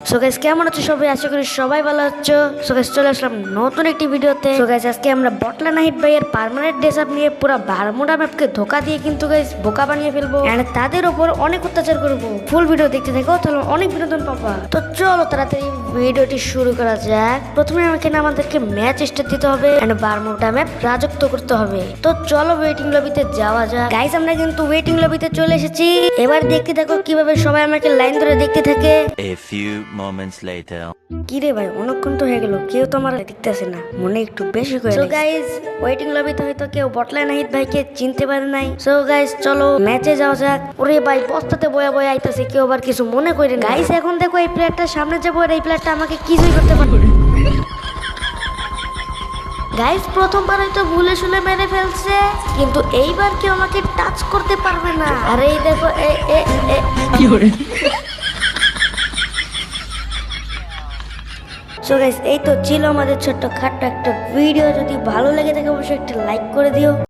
So guys কেমন আছো সবাই? আশা করি সবাই ভালো আছো। সো গাইস চলে আসলাম নতুন একটি ভিডিওতে। সো গাইস আজকে আমরা বটলা নাহিদ ভাইয়ের পার্মানেন্ট ড্রেস আপ নিয়ে পুরো বারমুডা ম্যাপকে ধোকা দিয়ে কিন্তু গাইস বোকা বানিয়ে ফেলবো এন্ড তাদের উপর অনেক অত্যাচার করব। ফুল ভিডিও দেখতে থাকো, তাহলে অনেক বিনোদন পাবা। তো চলো তাড়াতাড়ি ভিডিওটি শুরু করা যাক। প্রথমে আমাদেরকে ম্যাচ স্টার্ট দিতে হবে এন্ড বারমুডা ম্যাপ রাজত্ব করতে হবে। তো চলো ওয়েটিং লবিতে যাওয়া যাক। গাইস আমরা কিন্তু ওয়েটিং লবিতে চলে এসেছি। এবার দেখতে থাকো কিভাবে সবাই আমাকে লাইন ধরে দেখতে থাকে। A few moments later. কি রে ভাই, অনেকক্ষণ তো হয়ে গেল, কেউ তো আমার দেখতেছে না, মনে একটু বেশি করে। সো গাইস ওয়েটিং লবিতে হয়তো কেউ বটলা নাহিদ ভাইকে চিনতে পারে নাই। সো গাইস চলো ম্যাচে যাওয়া যাক। ওরে ভাই বস্তাতে বয়া বয়া আইতাছে, কেউ আবার কিছু মনে করে না। গাইস এখন দেখো এই প্লেয়ারটার সামনে যাবো আর এই প্লেয়ারটা আমাকে কিছুই করতে পারবে না। গাইস প্রথমবার হয়তো ভুলে শুলে মেরে ফেলছে, কিন্তু এইবার কেউ আমাকে টাচ করতে পারবে না। আর এই দেখো কি করে। সো গাইস এই তো ছিল আমাদের ছোট্ট খাট্ট একটা ভিডিও। যদি ভালো লেগে থাকে অবশ্যই একটা লাইক করে দিও।